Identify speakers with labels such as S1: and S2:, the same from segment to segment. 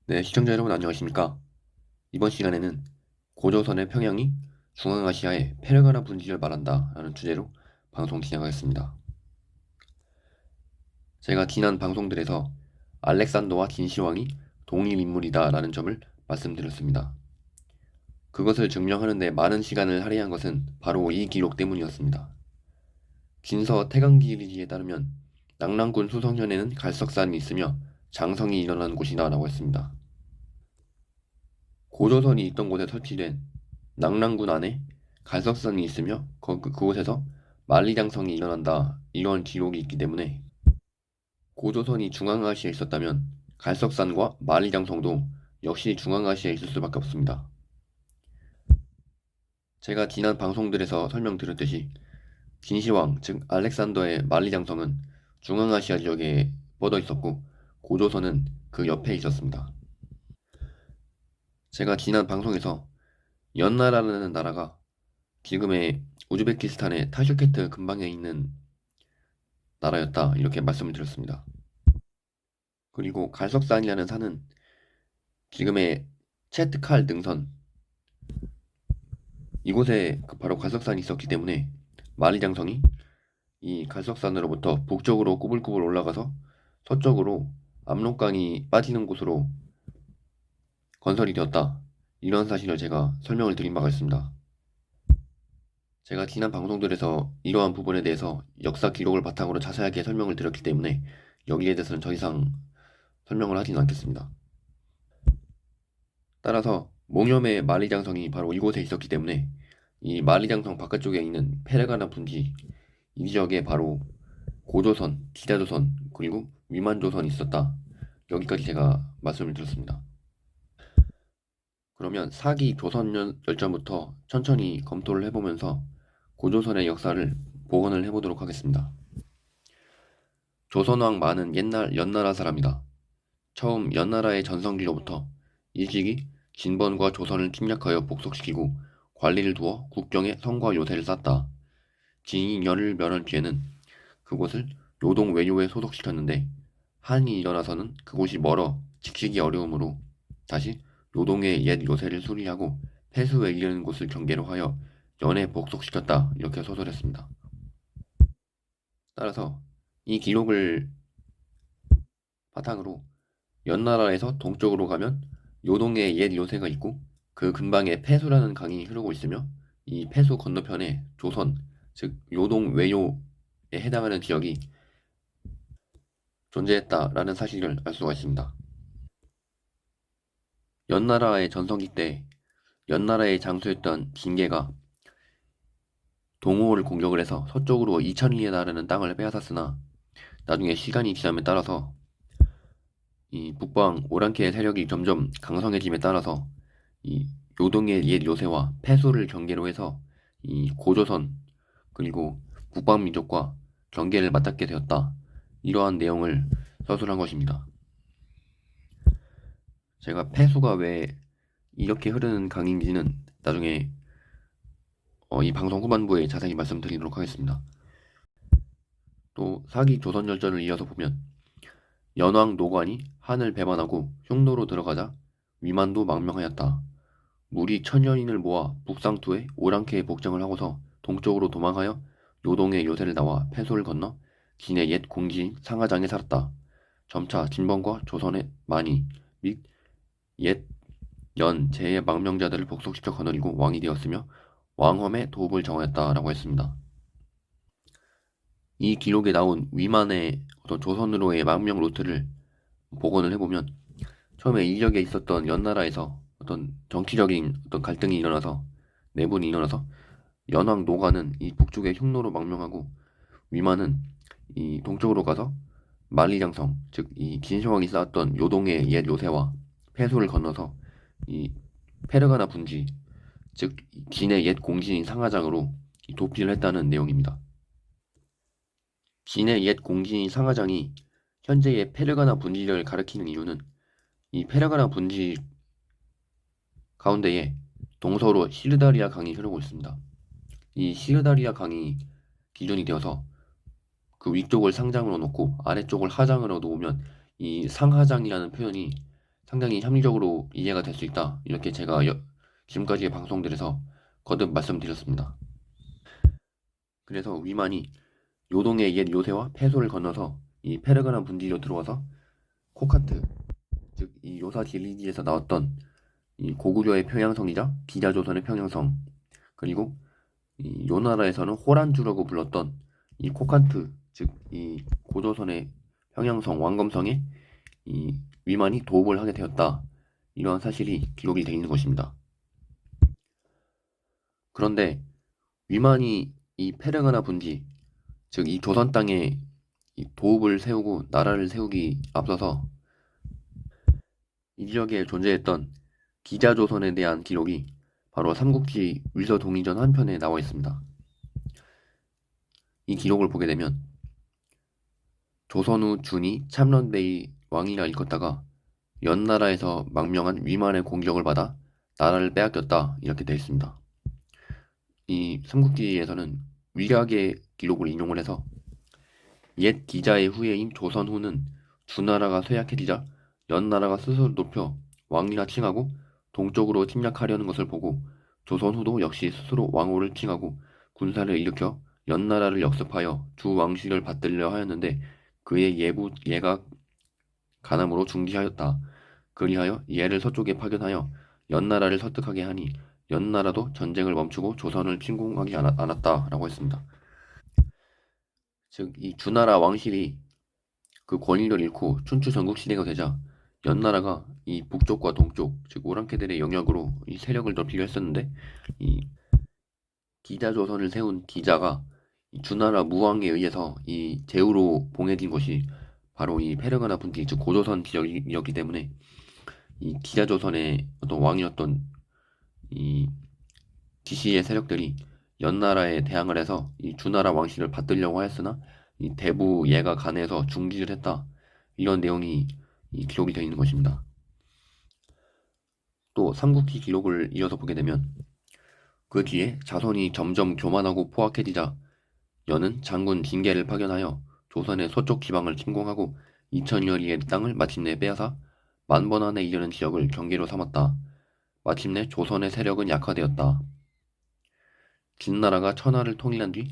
S1: 네, 시청자 여러분 안녕하십니까? 이번 시간에는 고조선의 평양이 중앙아시아의 페르가나 분지를 말한다 라는 주제로 방송 진행하겠습니다. 제가 지난 방송들에서 알렉산더와 진시황이 동일 인물이다 라는 점을 말씀드렸습니다. 그것을 증명하는 데 많은 시간을 할애한 것은 바로 이 기록 때문이었습니다. 진서 태강기리지에 따르면 낙랑군 수성현에는 갈석산이 있으며 장성이 일어난 곳이다 라고 했습니다. 고조선이 있던 곳에 설치된 낙랑군 안에 갈석산이 있으며 그곳에서 만리장성이 일어난다 이런 기록이 있기 때문에 고조선이 중앙아시아에 있었다면 갈석산과 만리장성도 역시 중앙아시아에 있을 수밖에 없습니다. 제가 지난 방송들에서 설명드렸듯이 진시황 즉 알렉산더의 만리장성은 중앙아시아 지역에 뻗어 있었고 고조선은 그 옆에 있었습니다. 제가 지난 방송에서 연나라라는 나라가 지금의 우즈베키스탄의 타슈케트 근방에 있는 나라였다 이렇게 말씀을 드렸습니다. 그리고 갈석산이라는 산은 지금의 체트칼 능선 이곳에 바로 갈석산이 있었기 때문에 만리장성이 이 갈석산으로부터 북쪽으로 꾸불꾸불 올라가서 서쪽으로 압록강이 빠지는 곳으로 건설이 되었다. 이런 사실을 제가 설명을 드린 바가 있습니다. 제가 지난 방송들에서 이러한 부분에 대해서 역사 기록을 바탕으로 자세하게 설명을 드렸기 때문에 여기에 대해서는 더 이상 설명을 하지는 않겠습니다. 따라서 몽염의 만리장성이 바로 이곳에 있었기 때문에 이 만리장성 바깥쪽에 있는 페르가나 분지 이 지역에 바로 고조선, 기자조선 그리고 위만조선이 있었다. 여기까지 제가 말씀을 드렸습니다. 그러면 사기 조선 열전부터 천천히 검토를 해보면서 고조선의 역사를 복원을 해보도록 하겠습니다. 조선왕 만은 옛날 연나라 사람이다. 처음 연나라의 전성기로부터 일찍이 진번과 조선을 침략하여 복속시키고 관리를 두어 국경에 성과 요새를 쌓았다. 진이 열을 멸한 뒤에는 그곳을 요동 외요에 소속시켰는데 한이 일어나서는 그곳이 멀어 지키기 어려우므로 다시 요동의 옛 요새를 수리하고 폐수에 이르는 곳을 경계로 하여 연에 복속시켰다 이렇게 소설했습니다. 따라서 이 기록을 바탕으로 연나라에서 동쪽으로 가면 요동에 옛 요새가 있고 그 근방에 폐수라는 강이 흐르고 있으며 이 폐수 건너편에 조선, 즉 요동 외요에 해당하는 지역이 존재했다라는 사실을 알 수가 있습니다. 연나라의 전성기 때 연나라의 장수였던 진계가 동호를 공격을 해서 서쪽으로 2000리에 달하는 땅을 빼앗았으나 나중에 시간이 지남에 따라서 이 북방 오랑캐 세력이 점점 강성해짐에 따라서 이 요동의 옛 요새와 폐수를 경계로 해서 이 고조선 그리고 북방 민족과 경계를 맞닿게 되었다. 이러한 내용을 서술한 것입니다. 제가 폐수가 왜 이렇게 흐르는 강인지는 나중에 이 방송 후반부에 자세히 말씀드리도록 하겠습니다. 또 사기 조선열전을 이어서 보면 연왕 노관이 한을 배반하고 흉노로 들어가자 위만도 망명하였다. 무리 1000여인을 모아 북상투에 오랑캐에 복장을 하고서 동쪽으로 도망하여 요동의 요새를 나와 폐소를 건너 진의 옛 공지인 상하장에 살았다. 점차 진번과 조선의 많이 및 옛 연 제의 망명자들을 복속시켜 거느리고 왕이 되었으며 왕엄의 도읍을 정하였다라고 했습니다. 이 기록에 나온 위만의 어떤 조선으로의 망명 루트를 복원을 해보면 처음에 이 지역에 있었던 연나라에서 어떤 정치적인 어떤 갈등이 일어나서 내분이 일어나서 연왕 노가는 이 북쪽의 흉노로 망명하고 위만은 이 동쪽으로 가서 만리장성 즉 이 진시황이 쌓았던 요동의 옛 요새와 폐수를 건너서 이 페르가나 분지 즉 진의 옛 공진인 상하장으로 도피를 했다는 내용입니다. 진의 옛 공진인 상하장이 현재의 페르가나 분지를 가리키는 이유는 이 페르가나 분지 가운데에 동서로 시르다리아 강이 흐르고 있습니다. 이 시르다리아 강이 기준이 되어서 그 위쪽을 상장으로 놓고 아래쪽을 하장으로 놓으면 이 상하장이라는 표현이 상당히 합리적으로 이해가 될 수 있다. 이렇게 제가 지금까지의 방송들에서 거듭 말씀드렸습니다. 그래서 위만이 요동의 옛 요새와 폐소를 건너서 이 페르가나 분지로 들어와서 코칸트, 즉 이 요사 질리지에서 나왔던 이 고구려의 평양성이자 기자조선의 평양성, 그리고 이 요나라에서는 호란주라고 불렀던 이 코칸트, 즉 이 고조선의 평양성 왕검성에 이 위만이 도읍을 하게 되었다. 이러한 사실이 기록이 되어 있는 것입니다. 그런데 위만이 이 페르가나 분지, 즉 이 조선 땅에 이 도읍을 세우고 나라를 세우기 앞서서 이 지역에 존재했던 기자조선에 대한 기록이 바로 삼국지 위서동의전 한 편에 나와 있습니다. 이 기록을 보게 되면 조선 후 준이 참런대의 왕이라 일컫다가 연나라에서 망명한 위만의 공격을 받아 나라를 빼앗겼다 이렇게 되어 있습니다. 이 삼국지에서는 위략의 기록을 인용을 해서 옛 기자의 후예인 조선 후는 주나라가 쇠약해지자 연나라가 스스로 높여 왕이라 칭하고 동쪽으로 침략하려는 것을 보고 조선 후도 역시 스스로 왕호를 칭하고 군사를 일으켜 연나라를 역습하여 주 왕실을 받들려 하였는데 그의 예가 간함으로 중지하였다. 그리하여 예를 서쪽에 파견하여 연나라를 설득하게 하니 연나라도 전쟁을 멈추고 조선을 침공하지 않았다라고 했습니다. 즉, 이 주나라 왕실이 그 권위를 잃고 춘추 전국 시대가 되자 연나라가 이 북쪽과 동쪽, 즉 오랑캐들의 영역으로 이 세력을 넓히려 했었는데 이 기자조선을 세운 기자가 이 주나라 무왕에 의해서 이 제후로 봉해진 것이 바로 이 페르가나 분지, 즉 고조선 지역이었기 때문에 이 기자조선의 어떤 왕이었던 이 기시의 세력들이 연나라에 대항을 해서 이 주나라 왕실을 받들려고 하였으나 이 대부 예가 간해서 중지를 했다. 이런 내용이 이 기록이 되어 있는 것입니다. 또 삼국지 기록을 이어서 보게 되면 그 뒤에 자손이 점점 교만하고 포악해지자 연은 장군 징계를 파견하여 조선의 서쪽 지방을 침공하고 2000여 리의 땅을 마침내 빼앗아 만번 안에 이르는 지역을 경계로 삼았다. 마침내 조선의 세력은 약화되었다. 진나라가 천하를 통일한 뒤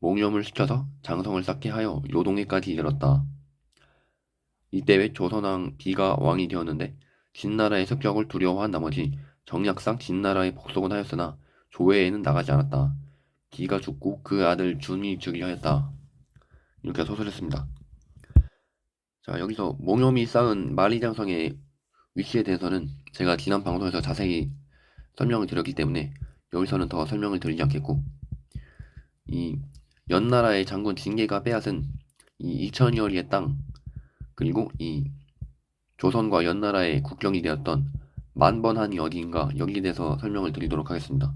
S1: 몽염을 시켜서 장성을 쌓게 하여 요동에까지 이르렀다. 이때 조선왕 비가 왕이 되었는데 진나라의 습격을 두려워한 나머지 정략상 진나라에 복속은 하였으나 조회에는 나가지 않았다. 비가 죽고 그 아들 준이 즉위하였다. 이렇게 소설했습니다. 자, 여기서 몽염이 쌓은 만리장성의 위치에 대해서는 제가 지난 방송에서 자세히 설명을 드렸기 때문에 여기서는 더 설명을 드리지 않겠고, 이 연나라의 장군 징계가 빼앗은 이 2000여 리의 땅, 그리고 이 조선과 연나라의 국경이 되었던 만번한이 어디인가 여기에 대해서 설명을 드리도록 하겠습니다.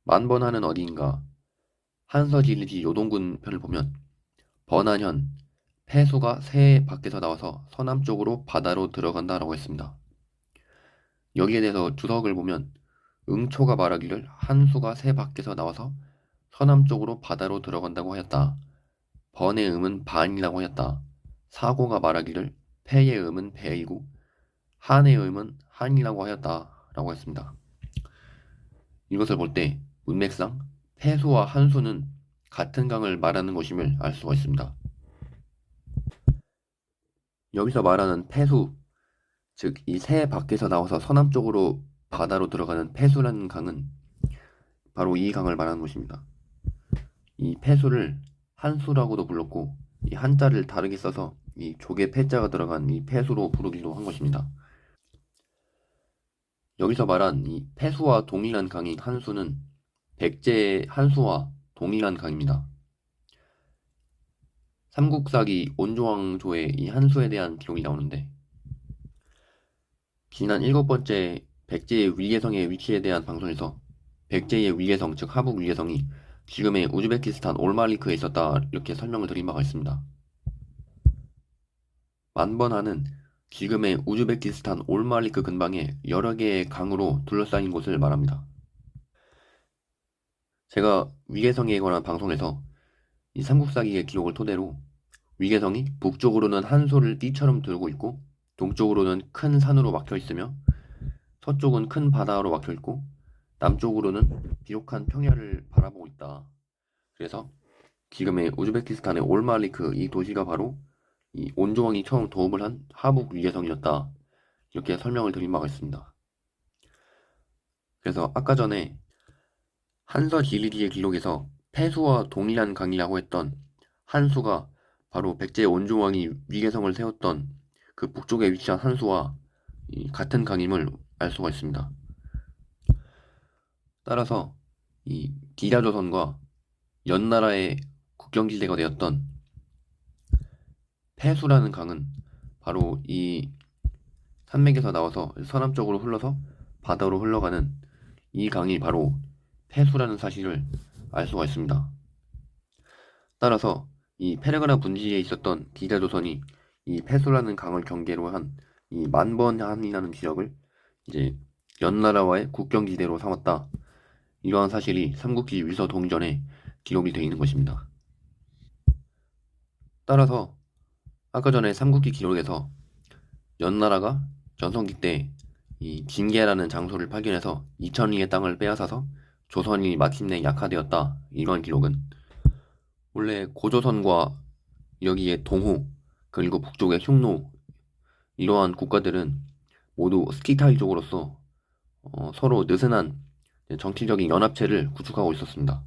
S1: 만번한은 어디인가? 한서지리지 요동군 편을 보면 번한현, 폐수가 새 밖에서 나와서 서남쪽으로 바다로 들어간다라고 했습니다. 여기에 대해서 주석을 보면 응초가 말하기를 한수가 새 밖에서 나와서 서남쪽으로 바다로 들어간다고 하였다. 번의 음은 반이라고 하였다. 사고가 말하기를 폐의 음은 배이고 한의 음은 한이라고 하였다라고 했습니다. 이것을 볼 때 문맥상 폐수와 한수는 같은 강을 말하는 것임을 알 수가 있습니다. 여기서 말하는 폐수, 즉 이 새 밖에서 나와서 서남쪽으로 바다로 들어가는 폐수라는 강은 바로 이 강을 말하는 것입니다. 이 폐수를 한수라고도 불렀고 이 한자를 다르게 써서 이 조개 폐자가 들어간 이 폐수로 부르기도 한 것입니다. 여기서 말한 이 폐수와 동일한 강인 한수는 백제의 한수와 동일한 강입니다. 삼국사기 온조왕조의 이 한수에 대한 기록이 나오는데 지난 7번째 백제의 위계성의 위치에 대한 방송에서 백제의 위계성, 즉 하북 위계성이 지금의 우즈베키스탄 올마리크에 있었다 이렇게 설명을 드린 바가 있습니다. 만번하는 지금의 우즈베키스탄 올마리크 근방에 여러 개의 강으로 둘러싸인 곳을 말합니다. 제가 위계성에 관한 방송에서 이 삼국사기의 기록을 토대로 위계성이 북쪽으로는 한소를 띠처럼 들고 있고 동쪽으로는 큰 산으로 막혀 있으며 서쪽은 큰 바다로 막혀 있고 남쪽으로는 비옥한 평야를 바라보고 있다. 그래서 지금의 우즈베키스탄의 올마리크 이 도시가 바로 이 온조왕이 처음 도읍을 한 하북 위계성이었다. 이렇게 설명을 드린 바가 있습니다. 그래서 아까 전에 한서 지리지의 기록에서 폐수와 동일한 강이라고 했던 한수가 바로 백제 온조왕이 위계성을 세웠던 그 북쪽에 위치한 한수와 같은 강임을 알 수가 있습니다. 따라서 이 기라조선과 연나라의 국경지대가 되었던 폐수라는 강은 바로 이 산맥에서 나와서 서남쪽으로 흘러서 바다로 흘러가는 이 강이 바로 폐수라는 사실을 알 수가 있습니다. 따라서 이 페르가나 분지에 있었던 기자조선이 이 폐수라는 강을 경계로 한 이 만번한이라는 지역을 이제 연나라와의 국경지대로 삼았다. 이러한 사실이 삼국지 위서 동전에 기록이 되어 있는 것입니다. 따라서 아까 전에 삼국지 기록에서 연나라가 전성기 때 이 진계라는 장소를 발견해서 2000리의 땅을 빼앗아서 조선이 마침내 약화되었다. 이러한 기록은 원래 고조선과 여기에 동호 그리고 북쪽의 흉노 이러한 국가들은 모두 스키타이족으로서 서로 느슨한 정치적인 연합체를 구축하고 있었습니다.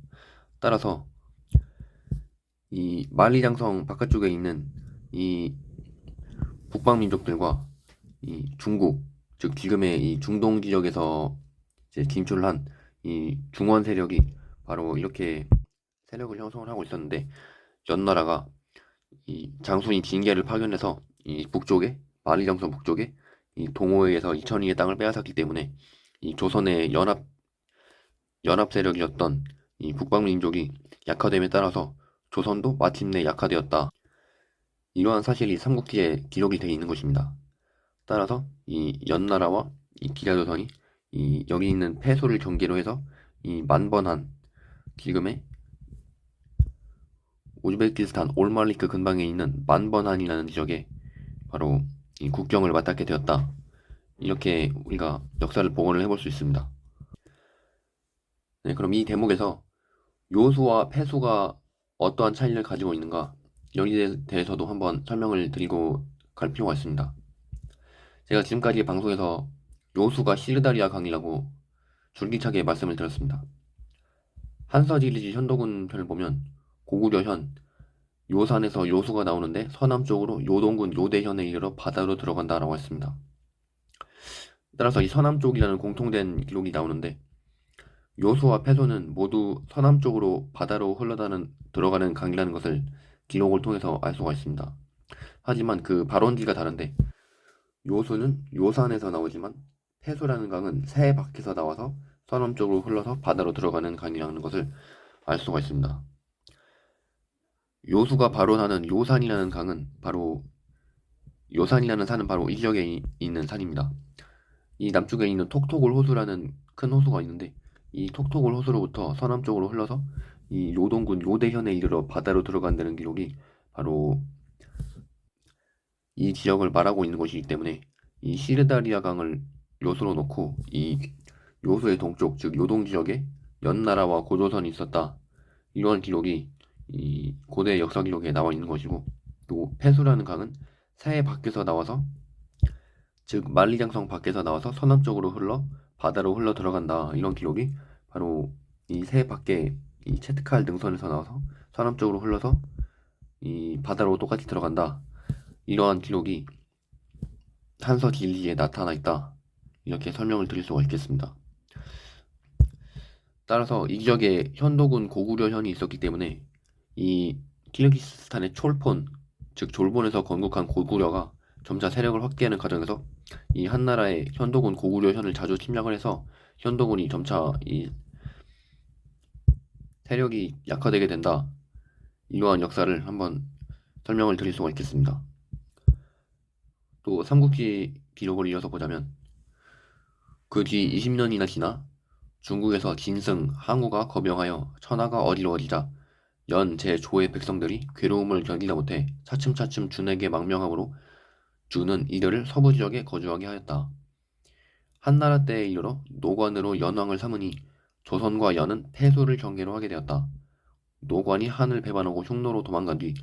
S1: 따라서 이 만리장성 바깥쪽에 있는 이 북방민족들과 이 중국, 즉 지금의 이 중동 지역에서 이제 진출한 이 중원 세력이 바로 이렇게 세력을 형성을 하고 있었는데 연나라가 이 장순이 진계를 파견해서 이 북쪽에 만리장성 북쪽에 이 동호회에서 이천리의 땅을 빼앗았기 때문에 이 조선의 연합 세력이었던 이 북방민족이 약화됨에 따라서 조선도 마침내 약화되었다. 이러한 사실이 삼국지에 기록이 되어 있는 것입니다. 따라서 이 연나라와 이 기라조선이 이 여기 있는 폐소를 경계로 해서 이 만번한 지금의 우즈베키스탄 올말리크 근방에 있는 만번한이라는 지역에 바로 이 국경을 맞닿게 되었다. 이렇게 우리가 역사를 복원을 해볼 수 있습니다. 네, 그럼 이 대목에서 요수와 폐수가 어떠한 차이를 가지고 있는가 여기에 대해서도 한번 설명을 드리고 갈 필요가 있습니다. 제가 지금까지 방송에서 요수가 시르다리아 강이라고 줄기차게 말씀을 드렸습니다. 한서지리지 현도군 편을 보면 고구려현 요산에서 요수가 나오는데 서남쪽으로 요동군 요대현에 이르러 바다로 들어간다라고 했습니다. 따라서 이 서남쪽이라는 공통된 기록이 나오는데 요수와 폐소는 모두 서남쪽으로 바다로 들어가는 강이라는 것을 기록을 통해서 알 수가 있습니다. 하지만 그 발원지가 다른데 요수는 요산에서 나오지만 폐소라는 강은 새 밖에서 나와서 서남쪽으로 흘러서 바다로 들어가는 강이라는 것을 알 수가 있습니다. 요수가 발원하는 요산이라는 강은 바로 요산이라는 산은 바로 이 지역에 있는 산입니다. 이 남쪽에 있는 톡톡을 호수라는 큰 호수가 있는데 이 톡톡을 호수로부터 서남쪽으로 흘러서 이 요동군 요대현에 이르러 바다로 들어간다는 기록이 바로 이 지역을 말하고 있는 것이기 때문에 이 시르다리아 강을 요수로 놓고 이 요수의 동쪽 즉 요동 지역에 연나라와 고조선이 있었다. 이러한 기록이 이 고대 역사 기록에 나와 있는 것이고 또 폐수라는 강은 새 밖에서 나와서 즉 만리장성 밖에서 나와서 서남쪽으로 흘러 바다로 흘러 들어간다. 이런 기록이 바로 이 새 밖에 이 체트칼 능선에서 나와서 서남쪽으로 흘러서 이 바다로 똑같이 들어간다. 이러한 기록이 한서 진리에 나타나 있다. 이렇게 설명을 드릴 수가 있겠습니다. 따라서 이 지역에 현도군 고구려현이 있었기 때문에 이 키르기스스탄의 촐폰, 즉 졸본에서 건국한 고구려가 점차 세력을 확대하는 과정에서 이 한나라의 현도군 고구려현을 자주 침략을 해서 현도군이 점차 이 세력이 약화되게 된다. 이러한 역사를 한번 설명을 드릴 수가 있겠습니다. 또 삼국지 기록을 이어서 보자면 그 뒤 20년이나 지나 중국에서 진승, 항우가 거병하여 천하가 어리러지자 연, 제, 조의 백성들이 괴로움을 견디다 못해 차츰차츰 준에게 망명함으로 주는 이들을 서부 지역에 거주하게 하였다. 한나라 때에 이르러 노관으로 연왕을 삼으니 조선과 연은 패소를 경계로 하게 되었다. 노관이 한을 배반하고 흉노로 도망간 뒤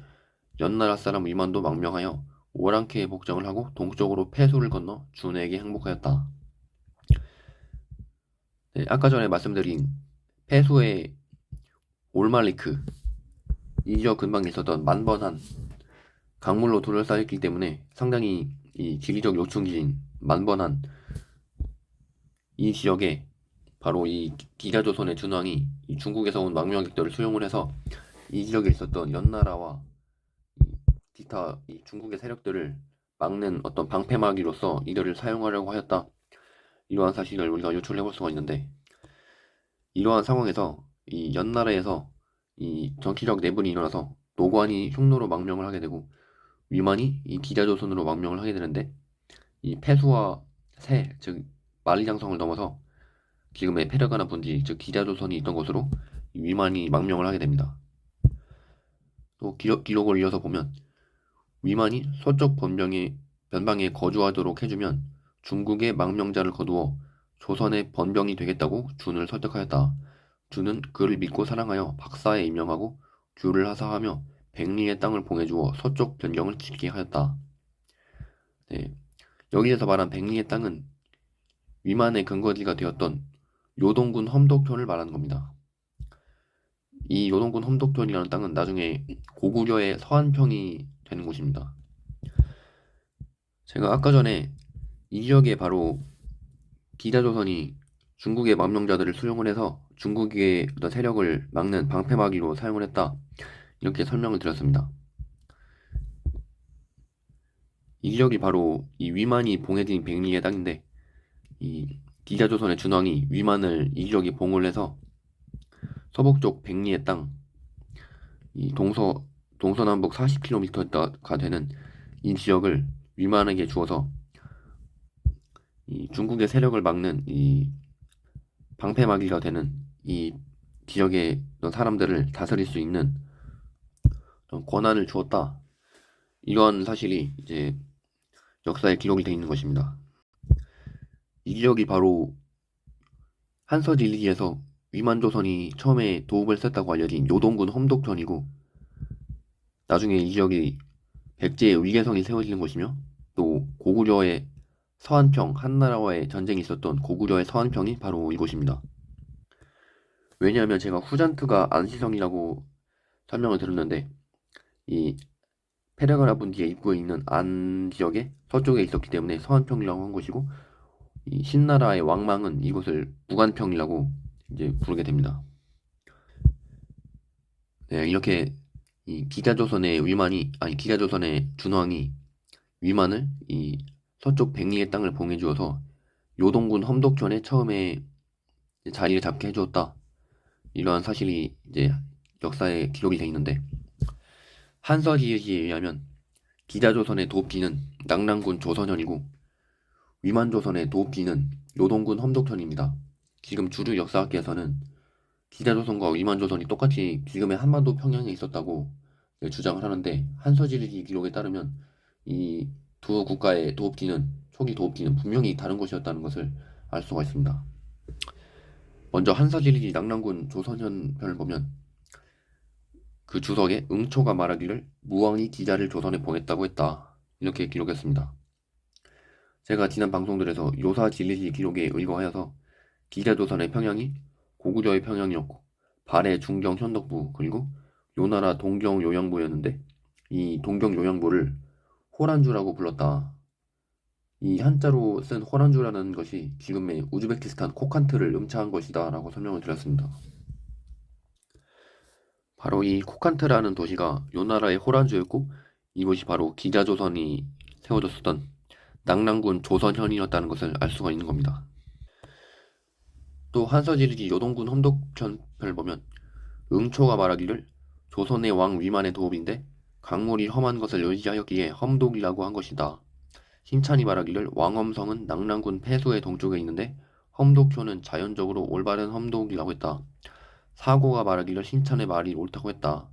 S1: 연나라 사람 위만도 망명하여 오랑캐의 복장을 하고 동쪽으로 패소를 건너 준에게 항복하였다. 네, 아까 전에 말씀드린 패소의 올말리크 이 지역 근방에 있었던 만번한 강물로 둘러싸였기 때문에 상당히 이 지리적 요충지인 만번한 이 지역에 바로 이 기자조선의 준왕이 이 중국에서 온 망명객들을 수용을 해서 이 지역에 있었던 연나라와 기타 이 중국의 세력들을 막는 어떤 방패막이로서 이들을 사용하려고 하였다. 이러한 사실을 우리가 유출해 볼 수가 있는데, 이러한 상황에서 이 연나라에서 이 정치적 내분이 일어나서 노관이 흉노로 망명을 하게 되고 위만이 이 기자조선으로 망명을 하게 되는데, 이 패수와 세, 즉 만리장성을 넘어서 지금의 페르가나 분지, 즉 기자조선이 있던 곳으로 이 위만이 망명을 하게 됩니다. 또 기록을 이어서 보면 위만이 서쪽 변방에 거주하도록 해주면 중국의 망명자를 거두어 조선의 번병이 되겠다고 준을 설득하였다. 준은 그를 믿고 사랑하여 박사에 임명하고 규를 하사하며 백리의 땅을 봉해주어 서쪽 변경을 지키게 하였다. 네, 여기에서 말한 백리의 땅은 위만의 근거지가 되었던 요동군 험독촌을 말하는 겁니다. 이 요동군 험독촌이라는 땅은 나중에 고구려의 서안평이 되는 곳입니다. 제가 아까 전에 이 지역에 바로 기자조선이 중국의 망명자들을 수용을 해서 중국의 어떤 세력을 막는 방패막이로 사용을 했다. 이렇게 설명을 드렸습니다. 이 지역이 바로 이 위만이 봉해진 백리의 땅인데 이 기자조선의 준왕이 위만을 이 지역에 봉을 해서 서북쪽 백리의 땅, 이 동서남북 40km가 되는 이 지역을 위만에게 주어서 이 중국의 세력을 막는 이 방패막이가 되는 이 지역의 사람들을 다스릴 수 있는 권한을 주었다. 이러한 사실이 이제 역사에 기록이 되어 있는 것입니다. 이 지역이 바로 한서진리기에서 위만조선이 처음에 도읍을 셌다고 알려진 요동군 험독천이고 나중에 이 지역이 백제의 위계성이 세워지는 곳이며 또 고구려의 서안평, 한나라와의 전쟁이 있었던 고구려의 서안평이 바로 이곳입니다. 왜냐하면 제가 후잔트가 안시성이라고 설명을 들었는데 이 페르가나 분지의 입구에 있는 안 지역의 서쪽에 있었기 때문에 서안평이라고 한 것이고 이 신나라의 왕망은 이곳을 무관평이라고 이제 부르게 됩니다. 네, 이렇게 이 기자조선의 준왕이 위만을 이 서쪽 백리의 땅을 봉해주어서 요동군 험독촌에 처음에 자리를 잡게 해주었다. 이러한 사실이 이제 역사에 기록이 되어 있는데 한서지휘에 의하면 기자조선의 도읍지는 낙랑군 조선현이고 위만조선의 도읍지는 요동군 험독천입니다. 지금 주류 역사학계에서는 기자조선과 위만조선이 똑같이 지금의 한반도 평양에 있었다고 주장을 하는데 한서지휘 기록에 따르면 이 두 국가의 초기 도읍지는 분명히 다른 곳이었다는 것을 알 수가 있습니다. 먼저 한서지휘 낙랑군 조선현 편을 보면 그 주석에 응초가 말하기를 무왕이 기자를 조선에 보냈다고 했다. 이렇게 기록했습니다. 제가 지난 방송들에서 요사 진리지 기록에 의거하여서 기자조선의 평양이 고구려의 평양이었고 발해 중경 현덕부 그리고 요나라 동경 요양부였는데 이 동경 요양부를 호란주라고 불렀다. 이 한자로 쓴 호란주라는 것이 지금의 우즈베키스탄 코칸트를 음차한 것이다 라고 설명을 드렸습니다. 바로 이 코칸트라는 도시가 요나라의 호란주였고 이곳이 바로 기자조선이 세워졌었던 낙랑군 조선현이었다는 것을 알 수가 있는 겁니다. 또 한서지리지 요동군 험독편을 보면 응초가 말하기를 조선의 왕 위만의 도읍인데 강물이 험한 것을 의지하였기에 험독이라고 한 것이다. 신찬이 말하기를 왕엄성은 낙랑군 폐수의 동쪽에 있는데 험독초는 자연적으로 올바른 험독이라고 했다. 사고가 말하기를 신찬의 말이 옳다고 했다.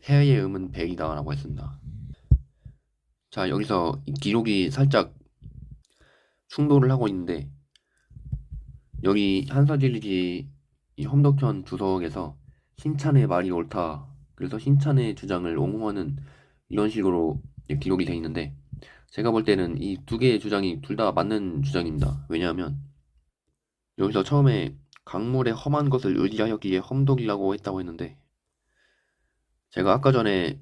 S1: 폐의 음은 백이다 라고 했습니다. 자, 여기서 이 기록이 살짝 충돌을 하고 있는데, 여기 한서질기 이 험덕현 주석에서 신찬의 말이 옳다. 그래서 신찬의 주장을 옹호하는 이런 식으로 이제 기록이 돼 있는데, 제가 볼 때는 이 두 개의 주장이 둘 다 맞는 주장입니다. 왜냐하면 여기서 처음에 강물의 험한 것을 의지하였기에 험독이라고 했다고 했는데, 제가 아까 전에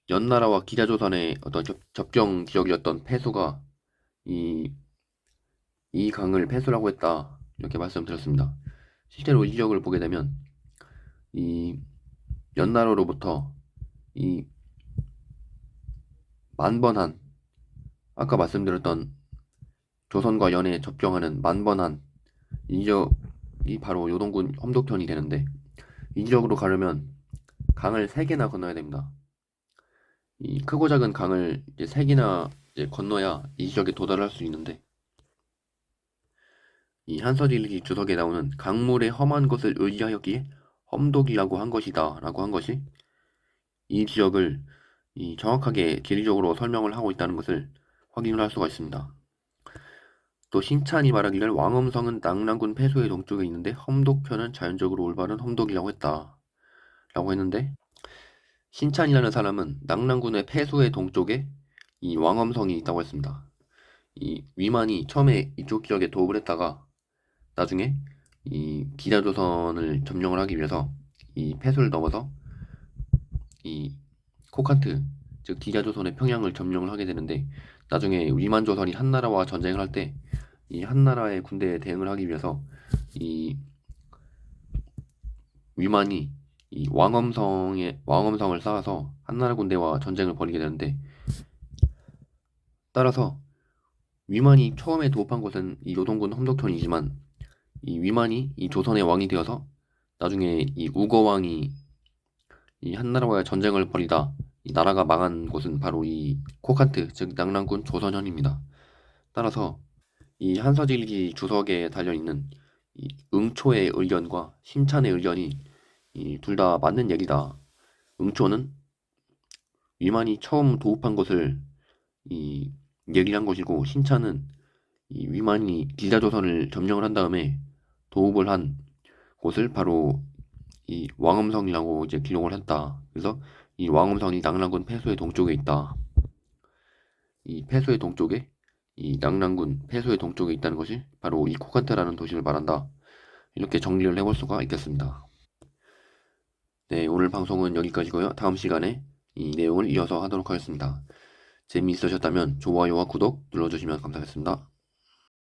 S1: 연나라와 기자조선의 어떤 접경 지역이었던 폐수가 이, 이 강을 폐수라고 했다. 이렇게 말씀드렸습니다. 실제로 이 지역을 보게 되면 이 연나라로부터 이 만번한, 아까 말씀드렸던 조선과 연에 접경하는 만번한 이 지역이 바로 요동군 험독현이 되는데, 이 지역으로 가려면 강을 세 개나 건너야 됩니다. 이 크고 작은 강을 이제 세 개나 이제 건너야 이 지역에 도달할 수 있는데, 이 한서질기 주석에 나오는 강물의 험한 것을 의지하였기에 험독이라고 한 것이다 라고 한 것이 이 지역을 이 정확하게 지리적으로 설명을 하고 있다는 것을 확인을 할 수가 있습니다. 또 신찬이 말하기를 왕엄성은 낙랑군 폐소의 동쪽에 있는데 험독현은 자연적으로 올바른 험독이라고 했다 라고 했는데, 신찬이라는 사람은 낙랑군의 폐소의 동쪽에 이 왕엄성이 있다고 했습니다. 이 위만이 처음에 이쪽 지역에 도읍을 했다가 나중에 이 기자조선을 점령을 하기 위해서 이 폐수를 넘어서 이 코칸트, 즉 기자조선의 평양을 점령을 하게 되는데, 나중에 위만조선이 한나라와 전쟁을 할 때 이 한나라의 군대에 대응을 하기 위해서 이 위만이 이 왕엄성을 쌓아서 한나라 군대와 전쟁을 벌이게 되는데, 따라서 위만이 처음에 도읍한 곳은 이 요동군 험덕현이지만, 이 위만이 이 조선의 왕이 되어서 나중에 이 우거왕이 이 한나라와의 전쟁을 벌이다 이 나라가 망한 곳은 바로 이 코칸트, 즉 낙랑군 조선현입니다. 따라서 이 한서질기 주석에 달려있는 이 응초의 의견과 신찬의 의견이 이 둘 다 맞는 얘기다. 응초는 위만이 처음 도읍한 것을 이 얘기한 것이고, 신찬은 이 위만이 기자조선을 점령을 한 다음에 도읍을 한 곳을 바로 이 왕엄성이라고 이제 기록을 했다. 그래서 이 왕엄성이 낙랑군 폐소의 동쪽에 있다. 이 폐소의 동쪽에 이 낙랑군 폐소의 동쪽에 있다는 것이 바로 이 코칸트라는 도시를 말한다. 이렇게 정리를 해볼 수가 있겠습니다. 네, 오늘 방송은 여기까지고요. 다음 시간에 이 내용을 이어서 하도록 하겠습니다. 재미있으셨다면 좋아요와 구독 눌러주시면 감사하겠습니다.